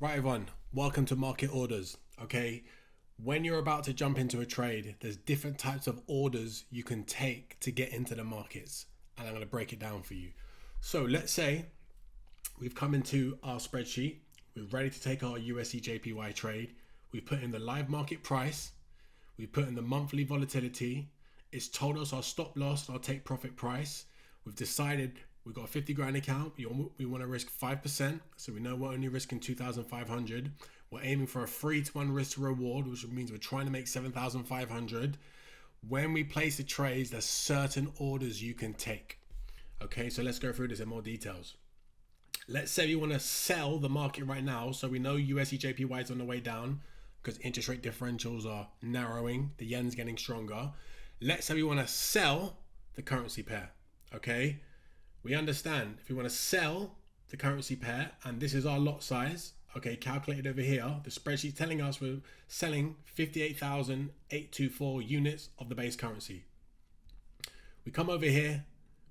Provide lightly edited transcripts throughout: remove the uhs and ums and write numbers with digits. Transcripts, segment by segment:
Right, everyone, welcome to Market Orders. Okay, when you're about to jump into a trade, there's different types of orders you can take to get into the markets, and I'm going to break it down for you. So, let's say we've come into our spreadsheet, we're ready to take our USD JPY trade, we've put in the live market price, we put in the monthly volatility, it's told us our stop loss, our take profit price. We've decided we've got a 50 grand account. We want to risk 5%. So we know we're only risking 2,500. We're aiming for a 3-to-1 risk to reward, which means we're trying to make 7,500. When we place the trades, there's certain orders you can take. Okay, so let's go through this in more details. Let's say we want to sell the market right now. So we know USD JPY is on the way down because interest rate differentials are narrowing. The yen's getting stronger. Let's say we want to sell the currency pair. Okay, we understand if we want to sell the currency pair, and this is our lot size, okay, calculated over here, the spreadsheet telling us we're selling 58,824 units of the base currency. We come over here,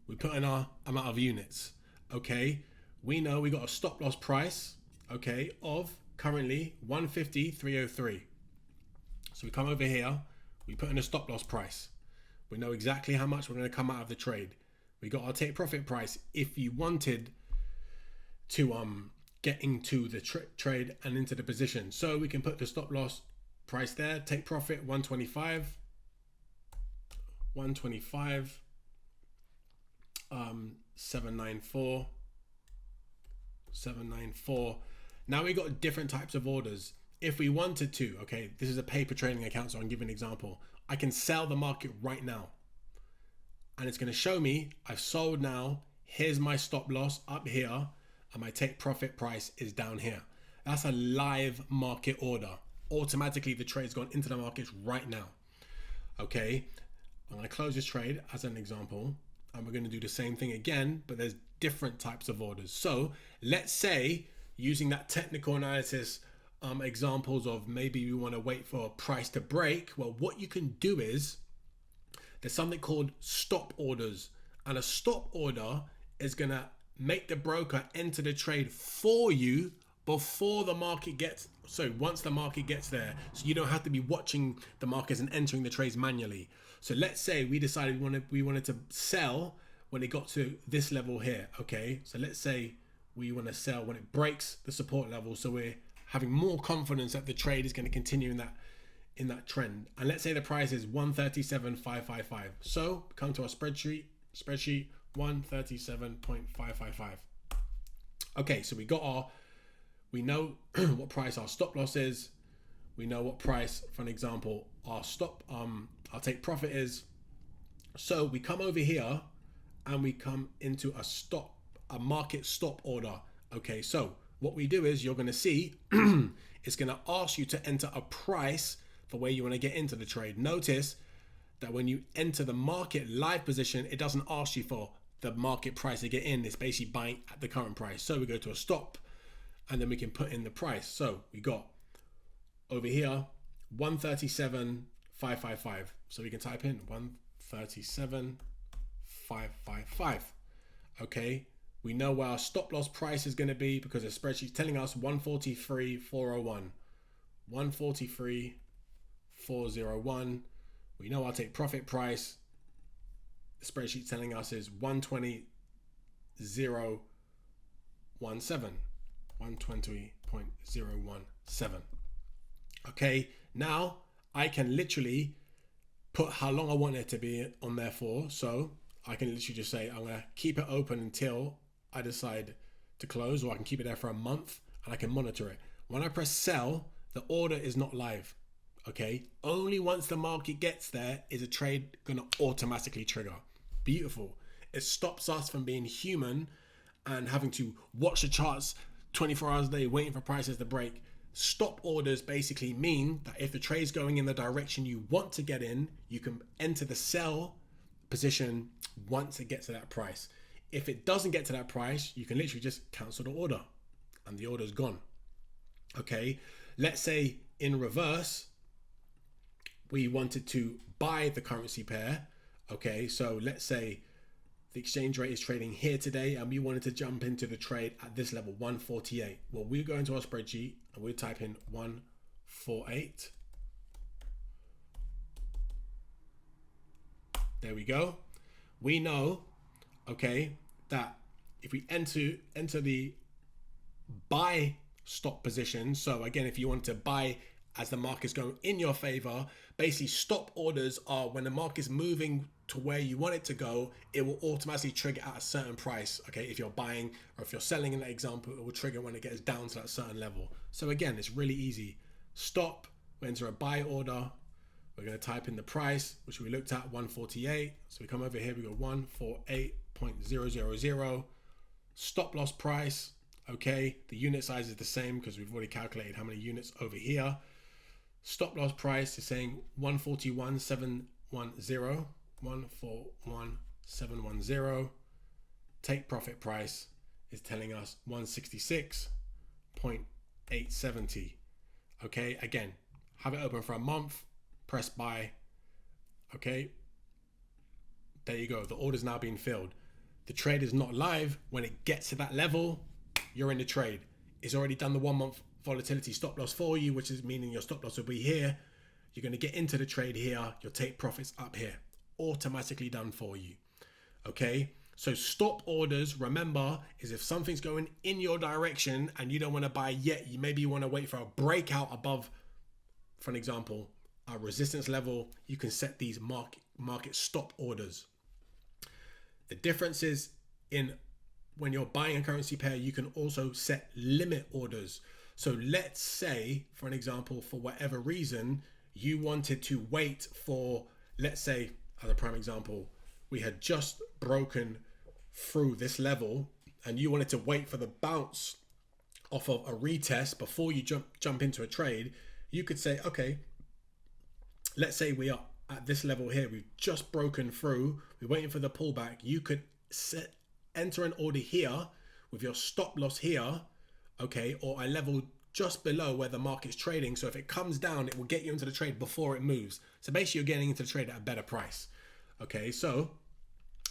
we put in our amount of units. Okay, we know we got a stop loss price, okay, of currently 150,303. So we come over here, we put in a stop loss price. We know exactly how much we're going to come out of the trade. We got our take profit price if you wanted to get into the trade and into the position. So we can put the stop loss price there, take profit 125, 794, 794. Now we got different types of orders. If we wanted to, okay, this is a paper trading account, so I'll give an example. I can sell the market right now, and it's going to show me I've sold now. Here's my stop loss up here, and my take profit price is down here. That's a live market order. Automatically, the trade's gone into the markets right now. Okay, I'm going to close this trade as an example, and we're going to do the same thing again, but there's different types of orders. So let's say using that technical analysis examples of maybe we want to wait for a price to break. Well, what you can do is there's something called stop orders, and a stop order is going to make the broker enter the trade for you before the market gets, so once the market gets there, so you don't have to be watching the markets and entering the trades manually. So let's say we decided we wanted to sell when it got to this level here. Okay, so let's say we want to sell when it breaks the support level, so we're having more confidence that the trade is going to continue in that trend. And let's say the price is 137.555. So come to our spreadsheet 137.555. Okay, so we know what price our stop loss is. We know what price, for an example, our take profit is. So we come over here and we come into a market stop order. Okay, so what we do is you're going to see it's going to ask you to enter a price for where you want to get into the trade. Notice that when you enter the market live position, it doesn't ask you for the market price to get in. It's basically buying at the current price. So we go to a stop, and then we can put in the price. So we got over here 137.555. So we can type in 137.555. Okay, we know where our stop loss price is going to be because the spreadsheet's telling us 143.401. 143.401. We know our take profit price. The spreadsheet's telling us is 120.017. 120.017. Okay, now I can literally put how long I want it to be on there for. So I can literally just say I'm going to keep it open until I decide to close, or I can keep it there for a month and I can monitor it. When I press sell, the order is not live. Okay, only once the market gets there is a trade going to automatically trigger. Beautiful. It stops us from being human and having to watch the charts 24 hours a day waiting for prices to break. Stop orders basically mean that if the trade's going in the direction you want to get in, you can enter the sell position once it gets to that price. If it doesn't get to that price, you can literally just cancel the order and the order's gone. Okay, let's say in reverse, we wanted to buy the currency pair. Okay, so let's say the exchange rate is trading here today and we wanted to jump into the trade at this level, 148. Well, we go into our spreadsheet and we type in 148. There we go. We know, okay, that if we enter the buy stop position, so again, if you want to buy as the market's going in your favor, basically stop orders are when the market's moving to where you want it to go, it will automatically trigger at a certain price. Okay, if you're buying or if you're selling in that example, it will trigger when it gets down to that certain level. So again, it's really easy. Stop, we enter a buy order. We're going to type in the price, which we looked at, 148. So we come over here, we go 148.000. Stop loss price. Okay, the unit size is the same because we've already calculated how many units over here. Stop loss price is saying 141.710. 141.710. Take profit price is telling us 166.870. Okay, again, have it open for a month, press buy. Okay, there you go. The order's now being filled. The trade is not live. When it gets to that level, you're in the trade. It's already done the 1 month volatility stop loss for you, which is meaning your stop loss will be here. You're going to get into the trade here. You'll take profits up here. Automatically done for you. Okay, so stop orders, remember, is if something's going in your direction and you don't want to buy yet, you want to wait for a breakout above, for an example, a resistance level. You can set these market stop orders. The difference is in when you're buying a currency pair, you can also set limit orders. So let's say, for an example, for whatever reason, you wanted to wait for, let's say, as a prime example, we had just broken through this level and you wanted to wait for the bounce off of a retest before you jump into a trade. You could say, okay, let's say we are at this level here. We've just broken through. We're waiting for the pullback. You could enter an order here with your stop loss here, okay, or a level just below where the market's trading. So if it comes down, it will get you into the trade before it moves. So basically you're getting into the trade at a better price. Okay, so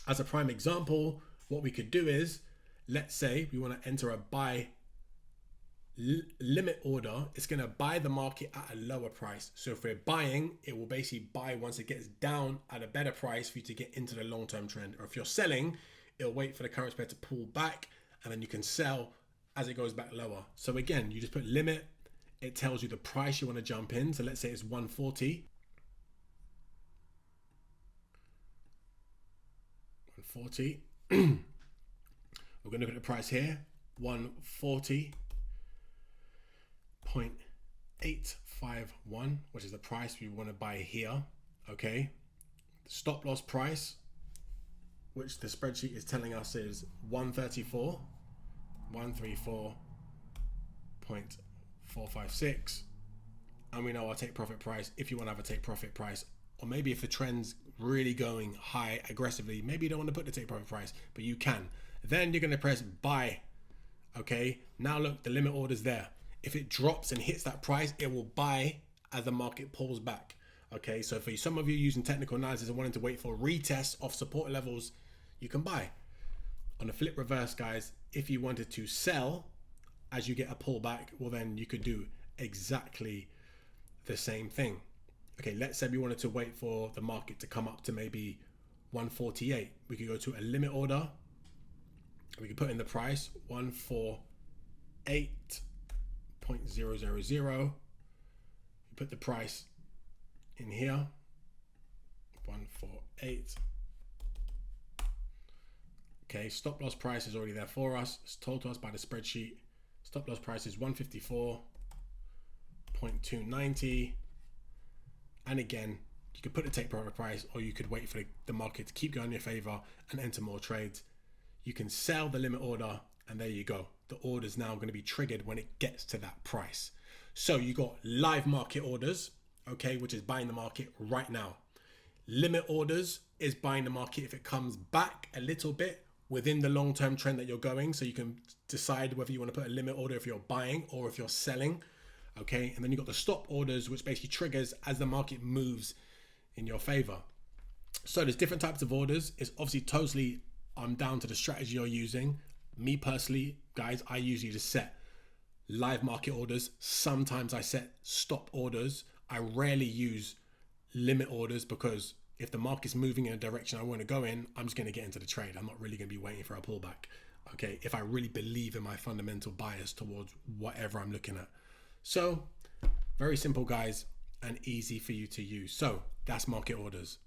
as a prime example, what we could do is, let's say we want to enter a buy limit order. It's going to buy the market at a lower price. So if we're buying, it will basically buy once it gets down at a better price for you to get into the long-term trend. Or if you're selling, it'll wait for the currency pair to pull back and then you can sell as it goes back lower. So again, you just put limit. It tells you the price you want to jump in. So let's say it's 140. 140. We're going to look at the price here. 140.851, which is the price we want to buy here. Okay. The stop loss price, which the spreadsheet is telling us is 134.456. And we know our take profit price, if you want to have a take profit price, or maybe if the trend's really going high aggressively, maybe you don't want to put the take profit price, but you can. Then you're going to press buy. Okay, now look, the limit order's there. If it drops and hits that price, it will buy as the market pulls back. Okay, so for some of you using technical analysis and wanting to wait for retests of support levels, you can buy. On the flip reverse, guys, if you wanted to sell as you get a pullback, well then you could do exactly the same thing. Okay, let's say we wanted to wait for the market to come up to maybe 148. We could go to a limit order. We could put in the price 148.000. We put the price in here, 148. Okay, stop loss price is already there for us. It's told to us by the spreadsheet. Stop loss price is 154.290. And again, you could put the take profit price, or you could wait for the market to keep going in your favor and enter more trades. You can sell the limit order, and there you go. The order is now going to be triggered when it gets to that price. So you got live market orders, okay, which is buying the market right now. Limit orders is buying the market if it comes back a little bit within the long-term trend that you're going. So you can decide whether you want to put a limit order if you're buying or if you're selling. Okay, and then you got the stop orders, which basically triggers as the market moves in your favor. So there's different types of orders. It's obviously totally I'm down to the strategy you're using. Me personally, guys, I usually just set live market orders. Sometimes I set stop orders. I rarely use limit orders because if the market's moving in a direction I want to go in, I'm just going to get into the trade. I'm not really going to be waiting for a pullback. Okay, if I really believe in my fundamental bias towards whatever I'm looking at. So very simple, guys, and easy for you to use. So that's market orders.